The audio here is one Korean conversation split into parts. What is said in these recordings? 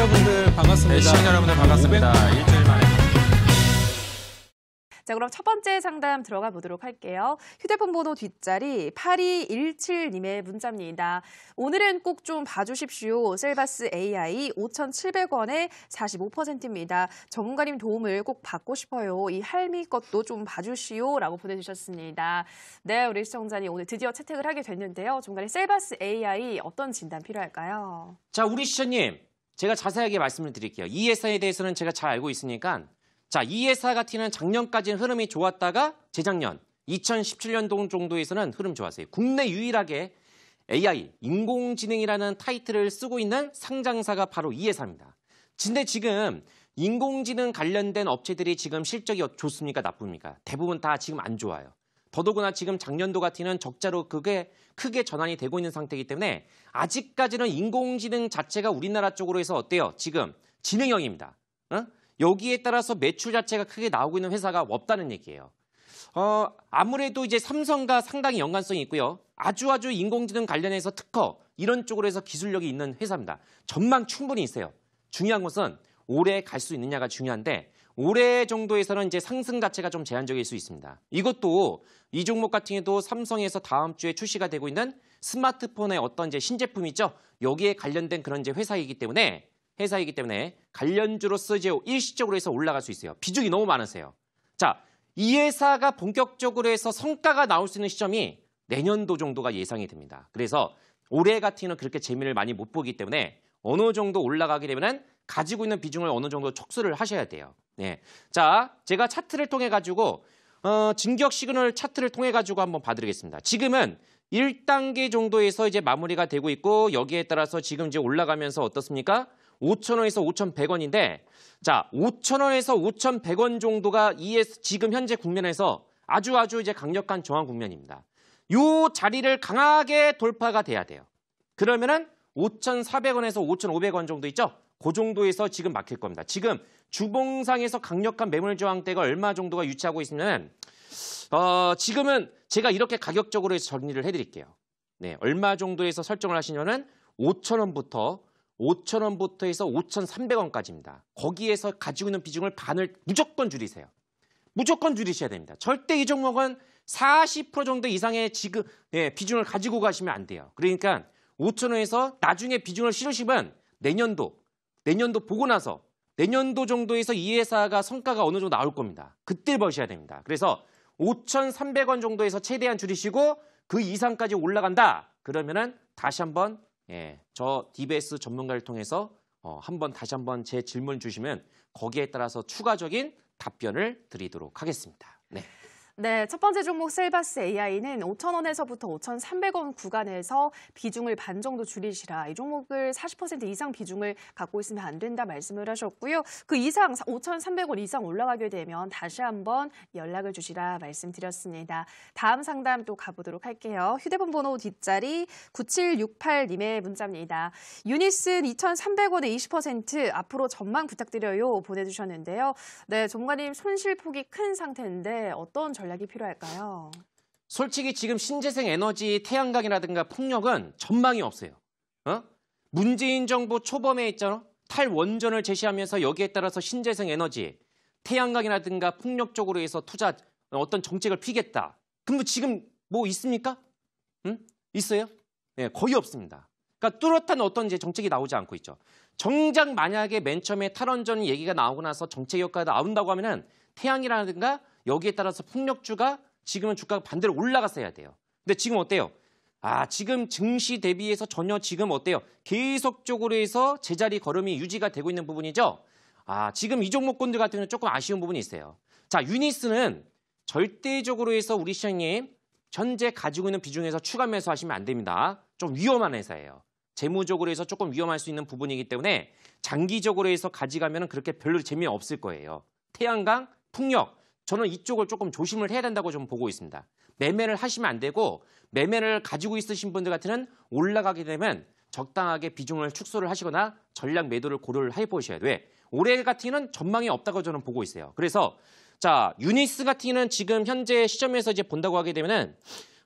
여러분들 반갑습니다. 시청자 여러분들 반갑습니다. 일주일 만에. 자, 그럼 첫 번째 상담 들어가 보도록 할게요. 휴대폰 번호 뒷자리 8217님의 문자입니다. 오늘은 꼭 좀 봐주십시오. 셀바스 AI 5,700원에 45%입니다. 전문가님 도움을 꼭 받고 싶어요. 이 할미 것도 좀 봐주시오라고 보내주셨습니다. 네, 우리 시청자님 오늘 드디어 채택을 하게 됐는데요. 전문가님 셀바스 AI 어떤 진단 필요할까요? 자, 우리 시청자님 제가 자세하게 말씀을 드릴게요. 이 회사에 대해서는 제가 잘 알고 있으니까 자, 이 회사 같은 경우는 작년까지는 흐름이 좋았다가 재작년 2017년도 정도에서는 흐름 좋았어요. 국내 유일하게 AI, 인공지능이라는 타이틀을 쓰고 있는 상장사가 바로 이 회사입니다. 근데 지금 인공지능 관련된 업체들이 지금 실적이 좋습니까? 나쁩니까? 대부분 다 지금 안 좋아요. 더더구나 지금 작년도 같은 경우는 적자로 그게 크게 전환이 되고 있는 상태이기 때문에 아직까지는 인공지능 자체가 우리나라 쪽으로 해서 어때요? 지금 진행형입니다. 여기에 따라서 매출 자체가 크게 나오고 있는 회사가 없다는 얘기예요. 아무래도 이제 삼성과 상당히 연관성이 있고요. 아주 인공지능 관련해서 특허 이런 쪽으로 해서 기술력이 있는 회사입니다. 전망 충분히 있어요. 중요한 것은 올해 갈 수 있느냐가 중요한데 올해 정도에서는 이제 상승 자체가 좀 제한적일 수 있습니다. 이것도 이 종목 같은 경우도 삼성에서 다음 주에 출시가 되고 있는 스마트폰의 어떤 이제 신제품이죠. 여기에 관련된 그런 이제 회사이기 때문에 관련주로서 이제 일시적으로 해서 올라갈 수 있어요. 비중이 너무 많으세요. 자, 이 회사가 본격적으로 해서 성과가 나올 수 있는 시점이 내년도 정도가 예상이 됩니다. 그래서 올해 같은 경우는 그렇게 재미를 많이 못 보기 때문에 어느 정도 올라가게 되면은 가지고 있는 비중을 어느 정도 촉수를 하셔야 돼요. 네. 자, 제가 차트를 통해 가지고 진격 시그널 차트를 통해 가지고 한번 봐드리겠습니다. 지금은 1단계 정도에서 이제 마무리가 되고 있고 여기에 따라서 지금 이제 올라가면서 어떻습니까? 5,000원에서 5,100원인데 자, 5,000원에서 5,100원 정도가 지금 현재 국면에서 아주 이제 강력한 저항 국면입니다. 이 자리를 강하게 돌파가 돼야 돼요. 그러면은 5,400원에서 5,500원 정도 있죠? 그 정도에서 지금 막힐 겁니다. 지금 주봉상에서 강력한 매물 저항대가 얼마 정도가 유치하고 있으면 지금은 제가 이렇게 가격적으로 해서 정리를 해드릴게요. 네, 얼마 정도에서 설정을 하시냐면 5,000원부터 해서 5,300원까지입니다. 거기에서 가지고 있는 비중을 반을 무조건 줄이세요. 무조건 줄이셔야 됩니다. 절대 이 종목은 40% 정도 이상의 지금 비중을 가지고 가시면 안 돼요. 그러니까 5,000원에서 나중에 비중을 실으시면 내년도 보고 나서 내년도 정도에서 이 회사가 성과가 어느 정도 나올 겁니다. 그때 버셔야 됩니다. 그래서 5,300원 정도에서 최대한 줄이시고 그 이상까지 올라간다. 그러면은 다시 한번 저 DBS 전문가를 통해서 다시 한번 제 질문 주시면 거기에 따라서 추가적인 답변을 드리도록 하겠습니다. 네. 네, 첫 번째 종목 셀바스 AI는 5,000원에서부터 5,300원 구간에서 비중을 반 정도 줄이시라. 이 종목을 40% 이상 비중을 갖고 있으면 안 된다 말씀을 하셨고요. 그 이상 5,300원 이상 올라가게 되면 다시 한번 연락을 주시라 말씀드렸습니다. 다음 상담 또 가보도록 할게요. 휴대폰 번호 뒷자리 9768님의 문자입니다. 유니슨 2,300원에 20% 앞으로 전망 부탁드려요 보내주셨는데요. 네, 전문가님 손실폭이 큰 상태인데 어떤 전략이 필요할까요? 솔직히 지금 신재생 에너지 태양광이라든가 풍력은 전망이 없어요. 문재인 정부 초범에 있잖아. 탈원전을 제시하면서 여기에 따라서 신재생 에너지, 태양광이라든가 풍력 쪽으로 해서 투자 어떤 정책을 피겠다. 그럼 지금 뭐 있습니까? 있어요? 네, 거의 없습니다. 그러니까 뚜렷한 어떤 이제 정책이 나오지 않고 있죠. 정작 만약에 맨 처음에 탈원전 얘기가 나오고 나서 정책 효과가 나온다고 하면은 태양이라든가 여기에 따라서 풍력주가 지금은 주가가 반대로 올라갔어야 돼요. 근데 지금 어때요? 지금 증시 대비해서 전혀 지금 어때요? 계속적으로 해서 제자리 걸음이 유지가 되고 있는 부분이죠. 지금 이 종목군들 같은 경우는 조금 아쉬운 부분이 있어요. 자, 유니스는 절대적으로 해서 우리 시장님 현재 가지고 있는 비중에서 추가 매수하시면 안 됩니다. 좀 위험한 회사예요. 재무적으로 해서 조금 위험할 수 있는 부분이기 때문에 장기적으로 해서 가져가면 그렇게 별로 재미없을 거예요. 태양광, 풍력. 저는 이쪽을 조금 조심을 해야 된다고 좀 보고 있습니다. 매매를 하시면 안 되고 매매를 가지고 있으신 분들 같은 올라가게 되면 적당하게 비중을 축소를 하시거나 전략 매도를 고려를 해보셔야 돼. 올해 같은 경우는 전망이 없다고 저는 보고 있어요. 그래서 자, 유니스 같은 경우는 지금 현재 시점에서 이제 본다고 하게 되면은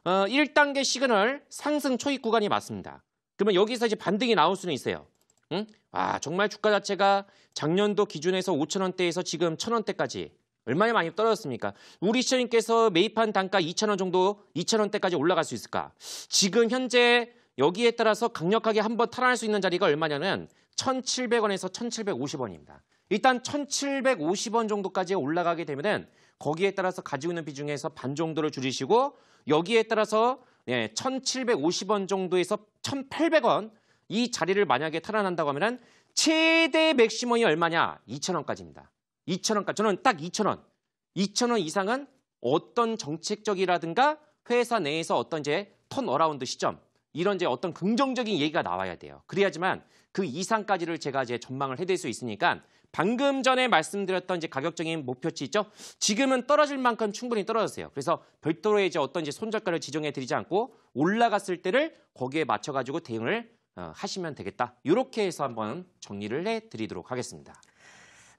1단계 시그널 상승 초입 구간이 맞습니다. 그러면 여기서 이제 반등이 나올 수는 있어요. 응? 와, 정말 주가 자체가 작년도 기준에서 5,000원대에서 지금 1,000원대까지 얼마나 많이 떨어졌습니까? 우리 시청님께서 매입한 단가 2,000원 정도, 2,000원대까지 올라갈 수 있을까? 지금 현재 여기에 따라서 강력하게 한번 탈환할 수 있는 자리가 얼마냐면 1,700원에서 1,750원입니다. 일단 1,750원 정도까지 올라가게 되면은 거기에 따라서 가지고 있는 비중에서 반 정도를 줄이시고 여기에 따라서 1,750원 정도에서 1,800원 이 자리를 만약에 탈환한다고 하면은 최대 맥시멈이 얼마냐? 2,000원까지입니다. 2,000원까지. 저는 딱 2,000원. 2,000원 이상은 어떤 정책적이라든가 회사 내에서 어떤 이제 턴어라운드 시점 이런 이제 어떤 긍정적인 얘기가 나와야 돼요. 그래야지만 그 이상까지를 제가 이제 전망을 해드릴 수 있으니까 방금 전에 말씀드렸던 이제 가격적인 목표치 있죠? 지금은 떨어질 만큼 충분히 떨어졌어요. 그래서 별도로 이제 어떤 이제 손절가를 지정해 드리지 않고 올라갔을 때를 거기에 맞춰가지고 대응을 하시면 되겠다. 이렇게 해서 한번 정리를 해 드리도록 하겠습니다.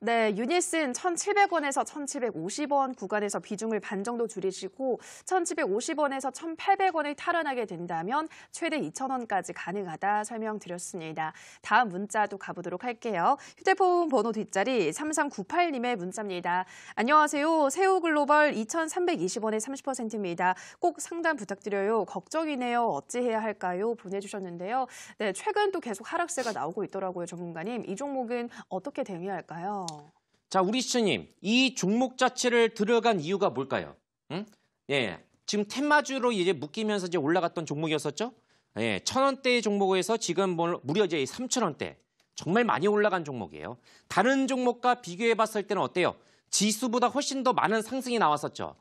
네, 유니스는 1,700원에서 1,750원 구간에서 비중을 반 정도 줄이시고 1,750원에서 1,800원을 탈환하게 된다면 최대 2,000원까지 가능하다 설명드렸습니다. 다음 문자도 가보도록 할게요. 휴대폰 번호 뒷자리 3398님의 문자입니다. 안녕하세요. 세우글로벌 2,320원에 30%입니다. 꼭 상담 부탁드려요. 걱정이네요. 어찌해야 할까요? 보내주셨는데요. 네, 최근 또 계속 하락세가 나오고 있더라고요. 전문가님. 이 종목은 어떻게 대응해야 할까요? 자, 우리 시청님, 이 종목 자체를 들어간 이유가 뭘까요? 응? 예, 지금 테마주로 이제 묶이면서 이제 올라갔던 종목이었었죠? 예, 1,000원대의 종목에서 지금 무려 이제 3,000원대. 정말 많이 올라간 종목이에요. 다른 종목과 비교해 봤을 때는 어때요? 지수보다 훨씬 더 많은 상승이 나왔었죠.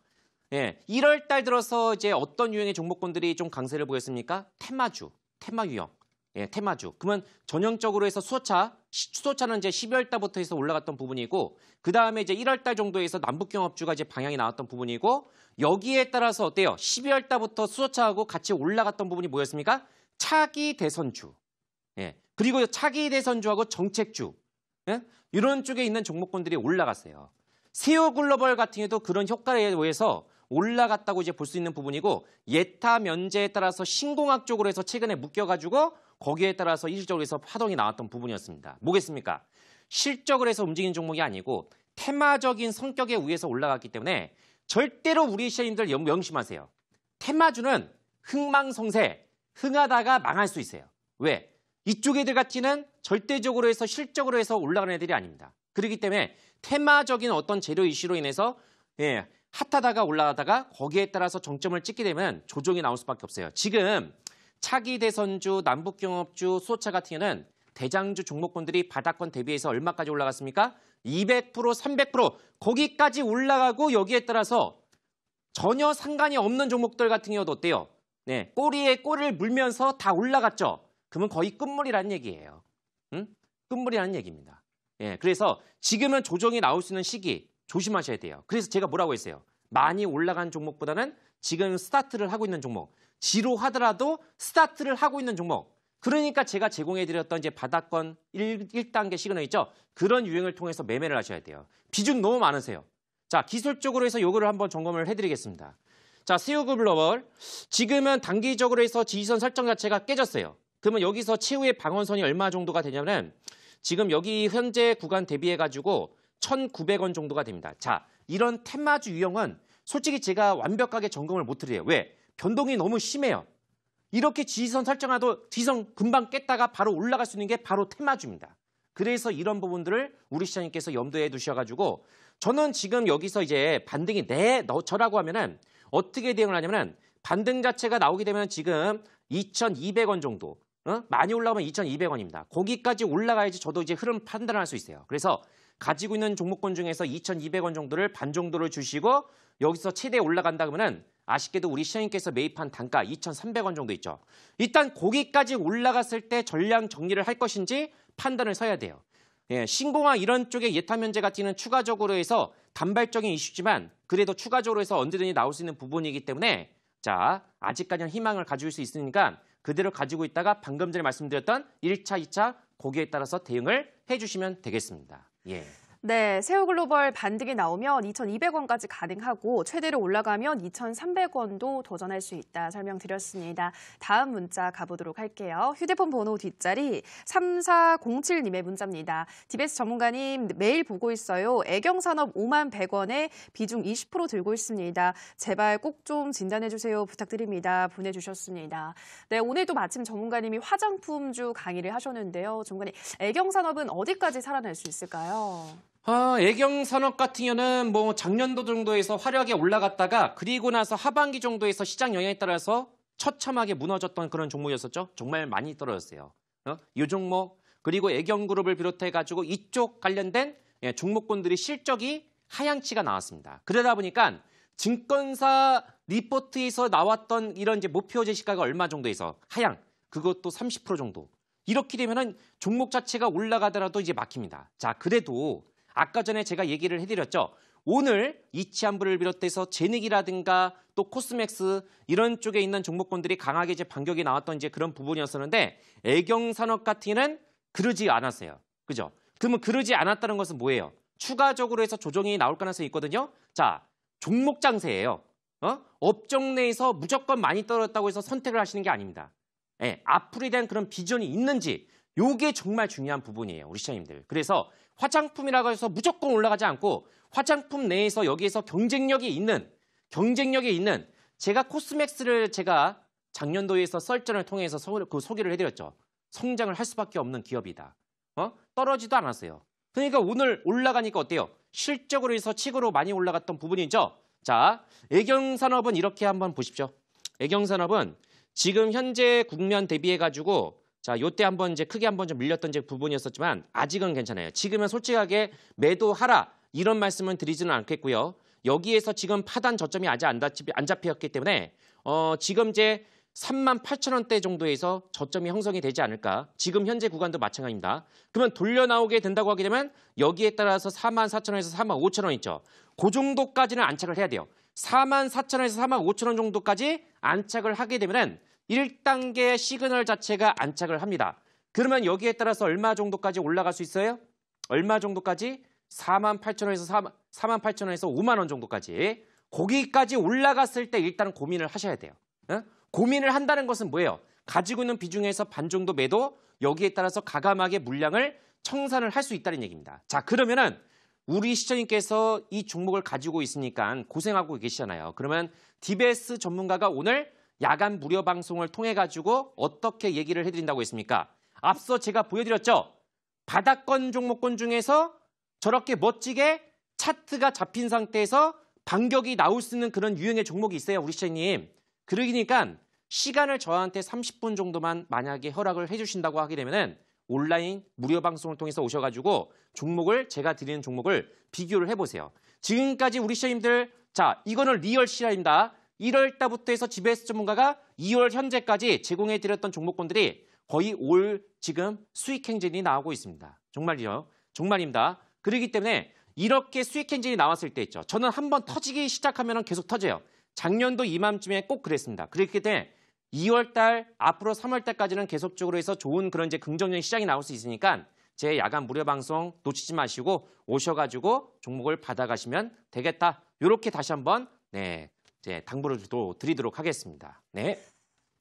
예, 1월 달 들어서 이제 어떤 유형의 종목군들이 좀 강세를 보였습니까? 테마주, 테마 유형. 예, 테마주. 그러면 전형적으로 해서 수소차는 이제 12월 달부터 해서 올라갔던 부분이고, 그 다음에 이제 1월 달 정도에서 남북경합주가 이제 방향이 나왔던 부분이고, 여기에 따라서 어때요? 12월 달부터 수소차하고 같이 올라갔던 부분이 뭐였습니까? 차기 대선주. 예. 그리고 차기 대선주하고 정책주. 예? 이런 쪽에 있는 종목군들이 올라갔어요. 세오글로벌 같은 경우도 그런 효과에 의해서 올라갔다고 이제 볼 수 있는 부분이고, 예타 면제에 따라서 신공학 쪽으로 해서 최근에 묶여가지고 거기에 따라서 일시적으로 해서 파동이 나왔던 부분이었습니다. 뭐겠습니까? 실적을 해서 움직이는 종목이 아니고 테마적인 성격에 의해서 올라갔기 때문에 절대로 우리 시장님들 명심하세요. 테마주는 흥망성쇠, 흥하다가 망할 수 있어요. 왜? 이쪽 애들 같지는 절대적으로 해서 실적으로 해서 올라가는 애들이 아닙니다. 그렇기 때문에 테마적인 어떤 재료 이슈로 인해서 핫하다가 올라가다가 거기에 따라서 정점을 찍게 되면 조정이 나올 수밖에 없어요. 지금 차기 대선주, 남북경합주, 수소차 같은 경우는 대장주 종목군들이 바닥권 대비해서 얼마까지 올라갔습니까? 200%, 300% 거기까지 올라가고 여기에 따라서 전혀 상관이 없는 종목들 같은 경우도 어때요? 네, 꼬리에 꼬리를 물면서 다 올라갔죠. 그러면 거의 끝물이라는 얘기예요. 응? 끝물이라는 얘기입니다. 예, 그래서 지금은 조정이 나올 수 있는 시기 조심하셔야 돼요. 그래서 제가 뭐라고 했어요? 많이 올라간 종목보다는 지금 스타트를 하고 있는 종목, 지루하더라도 스타트를 하고 있는 종목. 그러니까 제가 제공해드렸던 이제 바닥권 1단계 시그널 있죠? 그런 유형을 통해서 매매를 하셔야 돼요. 비중 너무 많으세요. 자, 기술적으로 해서 요거를 한번 점검을 해드리겠습니다. 자, 세우글로벌 지금은 단기적으로 해서 지지선 설정 자체가 깨졌어요. 그러면 여기서 최후의 방어선이 얼마 정도가 되냐면 지금 여기 현재 구간 대비해가지고 1,900원 정도가 됩니다. 자, 이런 테마주 유형은 솔직히 제가 완벽하게 점검을 못 드려요. 왜? 변동이 너무 심해요. 이렇게 지지선 설정하도 지지선 금방 깼다가 바로 올라갈 수 있는 게 바로 테마주입니다. 그래서 이런 부분들을 우리 시장님께서 염두에 두셔가지고 저는 지금 여기서 이제 반등이 저라고 하면은 어떻게 대응을 하냐면은 반등 자체가 나오게 되면 지금 2,200원 정도 많이 올라가면 2,200원입니다. 거기까지 올라가야지 저도 이제 흐름 판단할 수 있어요. 그래서 가지고 있는 종목군 중에서 2,200원 정도를 반 정도를 주시고 여기서 최대 올라간다 그러면은 아쉽게도 우리 시장님께서 매입한 단가 2,300원 정도 있죠. 일단 거기까지 올라갔을 때 전량 정리를 할 것인지 판단을 서야 돼요. 예, 신공항 이런 쪽에 예타 면제 같은 경우는 추가적으로 해서 단발적인 이슈지만 그래도 추가적으로 해서 언제든지 나올 수 있는 부분이기 때문에 자, 아직까지는 희망을 가질 수 있으니까 그대로 가지고 있다가 방금 전에 말씀드렸던 1차, 2차 거기에 따라서 대응을 해주시면 되겠습니다. 예. 네, 새우글로벌 반등이 나오면 2,200원까지 가능하고 최대로 올라가면 2,300원도 도전할 수 있다 설명드렸습니다. 다음 문자 가보도록 할게요. 휴대폰 번호 뒷자리 3407님의 문자입니다. DBS 전문가님 매일 보고 있어요. 애경산업 5만 100원에 비중 20% 들고 있습니다. 제발 꼭 좀 진단해주세요. 부탁드립니다. 보내주셨습니다. 네, 오늘도 마침 전문가님이 화장품주 강의를 하셨는데요. 전문가님, 애경산업은 어디까지 살아날 수 있을까요? 애경산업 같은 경우는 뭐 작년도 정도에서 화려하게 올라갔다가 그리고 나서 하반기 정도에서 시장 영향에 따라서 처참하게 무너졌던 그런 종목이었었죠. 정말 많이 떨어졌어요. 이 종목 그리고 애경그룹을 비롯해가지고 이쪽 관련된 종목군들이 실적이 하향치가 나왔습니다. 그러다 보니까 증권사 리포트에서 나왔던 이런 이제 목표 제시가가 얼마 정도에서 하향 그것도 30% 정도. 이렇게 되면은 종목 자체가 올라가더라도 이제 막힙니다. 자, 그래도 아까 전에 제가 얘기를 해드렸죠. 오늘 이치한부를 비롯해서 제닉이라든가 또 코스맥스 이런 쪽에 있는 종목군들이 강하게 이제 반격이 나왔던 이제 그런 부분이었었는데 애경산업 같은 경우는 그러지 않았어요. 그죠? 그러면 그러지 않았다는 것은 뭐예요? 추가적으로 해서 조정이 나올 가능성이 있거든요. 자, 종목 장세예요. 업종 내에서 무조건 많이 떨어졌다고 해서 선택을 하시는 게 아닙니다. 앞으로에 대한 그런 비전이 있는지 요게 정말 중요한 부분이에요. 우리 시장님들. 그래서 화장품이라고 해서 무조건 올라가지 않고 화장품 내에서 여기에서 경쟁력이 있는 제가 코스맥스를 제가 작년도에서 썰전을 통해서 소개를 해드렸죠. 성장을 할 수밖에 없는 기업이다. 떨어지도 않았어요. 그러니까 오늘 올라가니까 어때요? 실적으로 해서 치고로 많이 올라갔던 부분이죠. 자, 애경산업은 이렇게 한번 보십시오. 애경산업은 지금 현재 국면 대비해가지고 자, 요때 한번 이제 크게 한번 좀 밀렸던 이제 부분이었었지만 아직은 괜찮아요. 지금은 솔직하게 매도하라 이런 말씀은 드리지는 않겠고요. 여기에서 지금 파단 저점이 아직 안 잡혔기 때문에 지금 이제 38,000원대 정도에서 저점이 형성이 되지 않을까. 지금 현재 구간도 마찬가지입니다. 그러면 돌려 나오게 된다고 하게 되면 여기에 따라서 44,000원에서 45,000원 있죠. 그 정도까지는 안착을 해야 돼요. 44,000원에서 45,000원 정도까지 안착을 하게 되면은 1단계 시그널 자체가 안착을 합니다. 그러면 여기에 따라서 얼마 정도까지 올라갈 수 있어요? 얼마 정도까지? 48,000원에서 5만 원 정도까지. 거기까지 올라갔을 때 일단 고민을 하셔야 돼요. 고민을 한다는 것은 뭐예요? 가지고 있는 비중에서 반 정도 매도, 여기에 따라서 가감하게 물량을 청산을 할 수 있다는 얘기입니다. 자, 그러면은 우리 시청님께서 이 종목을 가지고 있으니까 고생하고 계시잖아요. 그러면 DBS 전문가가 오늘 야간 무료 방송을 통해 가지고 어떻게 얘기를 해드린다고 했습니까? 앞서 제가 보여드렸죠. 바닥권 종목군 중에서 저렇게 멋지게 차트가 잡힌 상태에서 반격이 나올 수 있는 그런 유형의 종목이 있어요, 우리 시청님. 그러니까 시간을 저한테 30분 정도만 만약에 허락을 해주신다고 하게 되면은 온라인 무료 방송을 통해서 오셔가지고 종목을 제가 드리는 종목을 비교를 해보세요. 지금까지 우리 시청님들 자 이거는 리얼 실화입니다. 1월 달부터 해서 GBS 전문가가 2월 현재까지 제공해드렸던 종목군들이 거의 올 지금 수익 행진이 나오고 있습니다. 정말이요. 정말입니다. 그렇기 때문에 이렇게 수익 행진이 나왔을 때 있죠. 저는 한번 터지기 시작하면 계속 터져요. 작년도 이맘쯤에 꼭 그랬습니다. 그렇기 때문에 2월 달 앞으로 3월 달까지는 계속적으로 해서 좋은 그런 이제 긍정적인 시장이 나올 수 있으니까 제 야간 무료 방송 놓치지 마시고 오셔가지고 종목을 받아가시면 되겠다. 이렇게 다시 한번 이제 당부를 드리도록 하겠습니다. 네.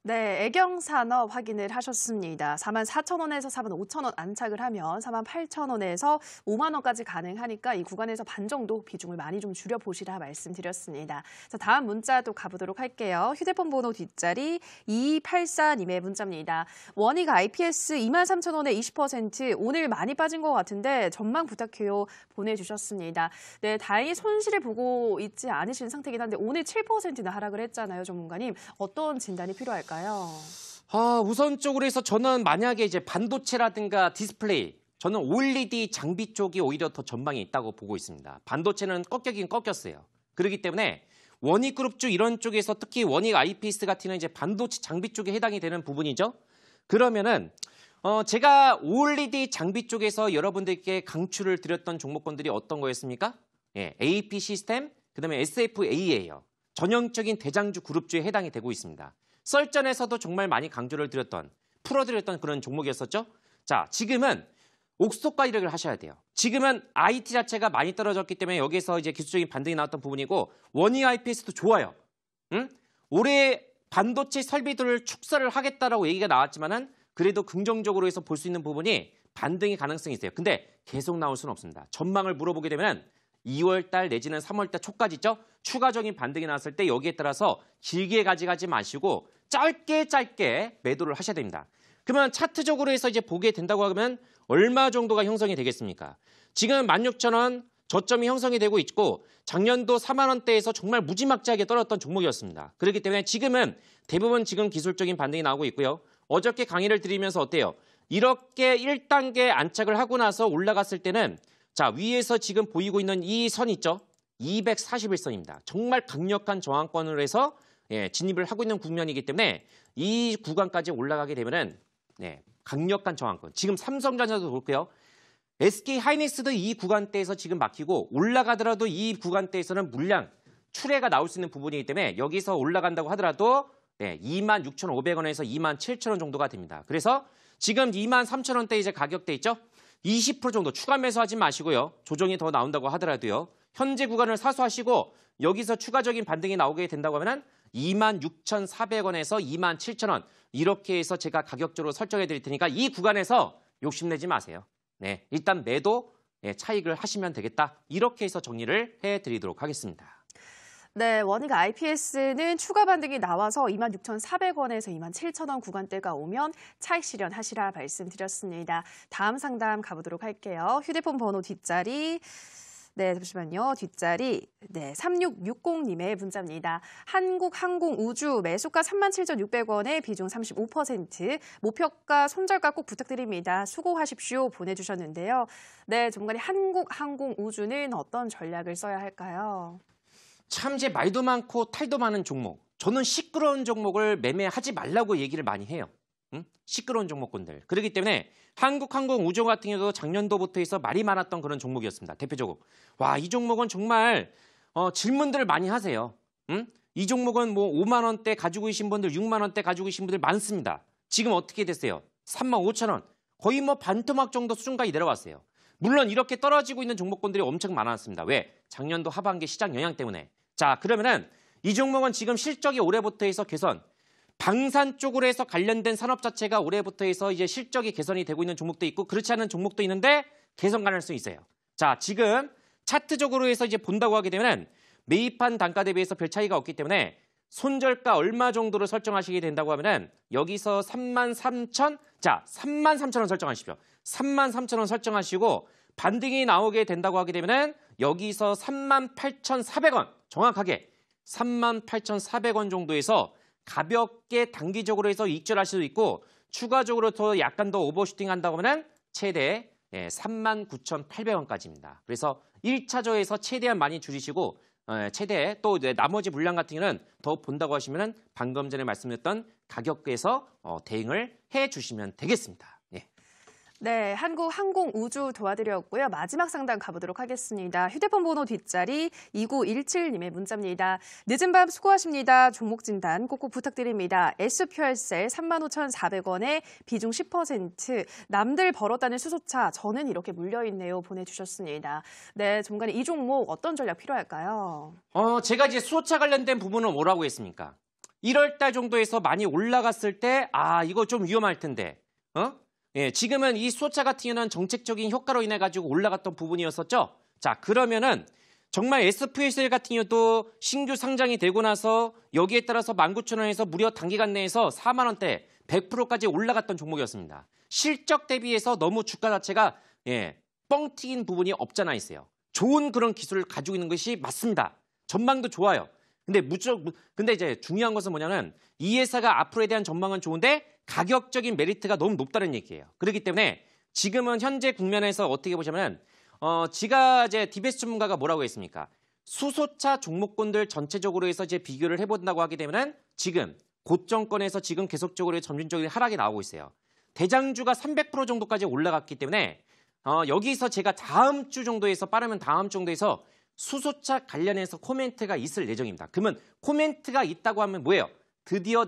네, 애경산업 확인을 하셨습니다. 44,000원에서 45,000원 안착을 하면 48,000원에서 5만 원까지 가능하니까 이 구간에서 반 정도 비중을 많이 좀 줄여보시라 말씀드렸습니다. 자, 다음 문자 또 가보도록 할게요. 휴대폰 번호 뒷자리 2284님의 문자입니다. 원익 IPS 23,000원에 20% 오늘 많이 빠진 것 같은데 전망 부탁해요 보내주셨습니다. 네, 다행히 손실을 보고 있지 않으신 상태긴 한데 오늘 7%나 하락을 했잖아요, 전문가님. 어떤 진단이 필요할까요? 우선적으로 해서 저는 만약에 이제 반도체라든가 디스플레이, 저는 OLED 장비 쪽이 오히려 더 전망이 있다고 보고 있습니다. 반도체는 꺾이긴 꺾였어요. 그렇기 때문에 원익그룹 이런 쪽에서 특히 원익 IPS 같은 이제 반도체 장비 쪽에 해당이 되는 부분이죠. 그러면은 제가 OLED 장비 쪽에서 여러분들께 강추를 드렸던 종목군들이 어떤 거였습니까? AP 시스템, 그다음에 SFA예요. 전형적인 대장주 그룹주에 해당이 되고 있습니다. 썰전에서도 정말 많이 강조를 드렸던, 풀어드렸던 그런 종목이었었죠. 자, 지금은 옥석 관리를 하셔야 돼요. 지금은 IT 자체가 많이 떨어졌기 때문에 여기서 이제 기술적인 반등이 나왔던 부분이고 원희 IPS도 좋아요. 응? 올해 반도체 설비들을 축소를 하겠다라고 얘기가 나왔지만은 그래도 긍정적으로 해서 볼 수 있는 부분이 반등의 가능성이 있어요. 근데 계속 나올 수는 없습니다. 전망을 물어보게 되면 2월 달 내지는 3월 달 초까지 있죠? 추가적인 반등이 나왔을 때 여기에 따라서 길게 가져가지 마시고 짧게 매도를 하셔야 됩니다. 그러면 차트적으로 해서 이제 보게 된다고 하면 얼마 정도가 형성이 되겠습니까? 지금 16,000원 저점이 형성이 되고 있고 작년도 4만 원대에서 정말 무지막지하게 떨어졌던 종목이었습니다. 그렇기 때문에 지금은 대부분 지금 기술적인 반등이 나오고 있고요. 어저께 강의를 드리면서 어때요? 이렇게 1단계 안착을 하고 나서 올라갔을 때는 자 위에서 지금 보이고 있는 이 선 있죠? 241선입니다. 정말 강력한 저항권으로 해서 진입을 하고 있는 국면이기 때문에 이 구간까지 올라가게 되면은 강력한 저항권. 지금 삼성전자도 볼게요. SK 하이닉스도 이 구간대에서 지금 막히고 올라가더라도 이 구간대에서는 물량 출회가 나올 수 있는 부분이기 때문에 여기서 올라간다고 하더라도 26,500원에서 27,000원 정도가 됩니다. 그래서 지금 23,000원대 이제 가격대 있죠? 20% 정도 추가 매수하지 마시고요. 조정이 더 나온다고 하더라도요. 현재 구간을 사수하시고 여기서 추가적인 반등이 나오게 된다고 하면 26,400원에서 27,000원 이렇게 해서 제가 가격적으로 설정해 드릴 테니까 이 구간에서 욕심내지 마세요. 네, 일단 매도 차익을 하시면 되겠다. 이렇게 해서 정리를 해드리도록 하겠습니다. 네, 원익 IPS는 추가 반등이 나와서 26,400원에서 27,000원 구간대가 오면 차익 실현하시라 말씀드렸습니다. 다음 상담 가보도록 할게요. 휴대폰 번호 뒷자리. 네, 잠시만요. 뒷자리 3660님의 문자입니다. 한국항공우주 매수가 37,600원에 비중 35%, 목표가 손절가 꼭 부탁드립니다. 수고하십시오 보내주셨는데요. 네, 전문가님 한국항공우주는 어떤 전략을 써야 할까요? 참 이제 말도 많고 탈도 많은 종목. 저는 시끄러운 종목을 매매하지 말라고 얘기를 많이 해요. 응? 시끄러운 종목군들. 그렇기 때문에 한국항공우주 같은 경우도 작년도부터 해서 말이 많았던 그런 종목이었습니다. 대표적으로. 와, 이 종목은 정말 질문들을 많이 하세요. 응? 이 종목은 뭐 5만 원대 가지고 계신 분들, 6만 원대 가지고 계신 분들 많습니다. 지금 어떻게 됐어요? 35,000원. 거의 뭐 반토막 정도 수준까지 내려왔어요. 물론 이렇게 떨어지고 있는 종목군들이 엄청 많았습니다. 왜? 작년도 하반기 시장 영향 때문에. 자, 그러면은 이 종목은 지금 실적이 올해부터 해서 개선. 방산 쪽으로 해서 관련된 산업 자체가 올해부터 해서 이제 실적이 개선이 되고 있는 종목도 있고 그렇지 않은 종목도 있는데 개선 가능성이 있어요. 자, 지금 차트적으로 해서 이제 본다고 하게 되면 매입한 단가 대비해서 별 차이가 없기 때문에 손절가 얼마 정도를 설정하시게 된다고 하면은 여기서 33,000, 자, 33,000원 설정하십시오. 33,000원 설정하시고 반등이 나오게 된다고 하게 되면은 여기서 38,400원 정확하게 38,400원 정도에서 가볍게 단기적으로 해서 익절할 수도 있고 추가적으로 더 약간 더 오버슈팅 한다고 하면 최대 39,800원까지입니다. 그래서 1차저에서 최대한 많이 줄이시고 최대 또 나머지 물량 같은 경우는 더 본다고 하시면 방금 전에 말씀드렸던 가격대에서 대응을 해주시면 되겠습니다. 네, 한국항공우주 도와드렸고요. 마지막 상담 가보도록 하겠습니다. 휴대폰 번호 뒷자리 2917님의 문자입니다. 늦은 밤 수고하십니다. 종목 진단 꼭꼭 부탁드립니다. S퓨얼셀 35,400원에 비중 10%. 남들 벌었다는 수소차 저는 이렇게 물려있네요. 보내주셨습니다. 네, 전문가님 이 종목 어떤 전략 필요할까요? 제가 이제 수소차 관련된 부분은 뭐라고 했습니까? 1월 달 정도에서 많이 올라갔을 때 이거 좀 위험할 텐데. 지금은 이 수소차 같은 경우는 정책적인 효과로 인해 가지고 올라갔던 부분이었었죠. 자, 그러면은 정말 SPSL 같은 경우도 신규 상장이 되고 나서 여기에 따라서 19,000원에서 무려 단기간 내에서 4만 원대 100%까지 올라갔던 종목이었습니다. 실적 대비해서 너무 주가 자체가 뻥 튀긴 부분이 없잖아 있어요. 좋은 그런 기술을 가지고 있는 것이 맞습니다. 전망도 좋아요. 근데 이제 중요한 것은 뭐냐면 이 회사가 앞으로에 대한 전망은 좋은데 가격적인 메리트가 너무 높다는 얘기예요. 그렇기 때문에 지금은 현재 국면에서 어떻게 보시면 지가 이제 디베스 전문가가 뭐라고 했습니까? 수소차 종목군들 전체적으로 해서 이제 비교를 해본다고 하게 되면은 지금 고점권에서 지금 계속적으로 점진적인 하락이 나오고 있어요. 대장주가 300% 정도까지 올라갔기 때문에 여기서 제가 다음 주 정도에서 빠르면 다음 주 정도에서 수소차 관련해서 코멘트가 있을 예정입니다. 그러면 코멘트가 있다고 하면 뭐예요? 드디어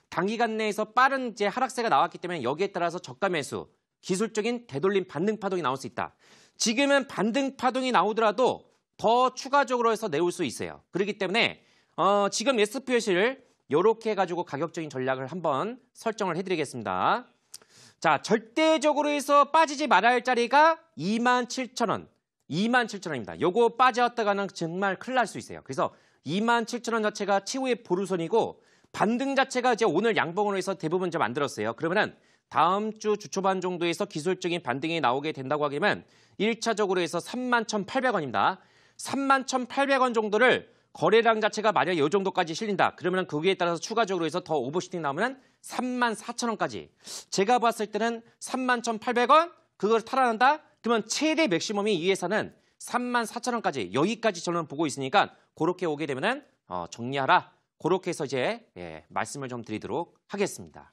단기간 내에서 빠른 이제 하락세가 나왔기 때문에 여기에 따라서 저가 매수 기술적인 되돌림 반등 파동이 나올 수 있다. 지금은 반등 파동이 나오더라도 더 추가적으로 해서 내올 수 있어요. 그렇기 때문에 지금 SPOC를 이렇게 해가지고 가격적인 전략을 한번 설정을 해드리겠습니다. 자, 절대적으로 해서 빠지지 말아야 할 자리가 27,000원. 27,000원입니다. 요거 빠졌다가는 정말 큰일 날 수 있어요. 그래서 27,000원 자체가 최후의 보루선이고 반등 자체가 이제 오늘 양봉으로 해서 대부분 이제 만들었어요. 그러면은 다음 주 주초반 정도에서 기술적인 반등이 나오게 된다고 하기면 1차적으로 해서 31,800원입니다. 31,800원 정도를 거래량 자체가 만약에 이 정도까지 실린다. 그러면 거기에 따라서 추가적으로 해서 더 오버슈팅 나오면 34,000원까지. 제가 봤을 때는 31,800원 그걸 탈환한다. 그러면 최대 맥시멈이 이 회사는 34,000원까지 여기까지 저는 보고 있으니까 그렇게 오게 되면은 정리하라. 그렇게 해서 이제 말씀을 좀 드리도록 하겠습니다.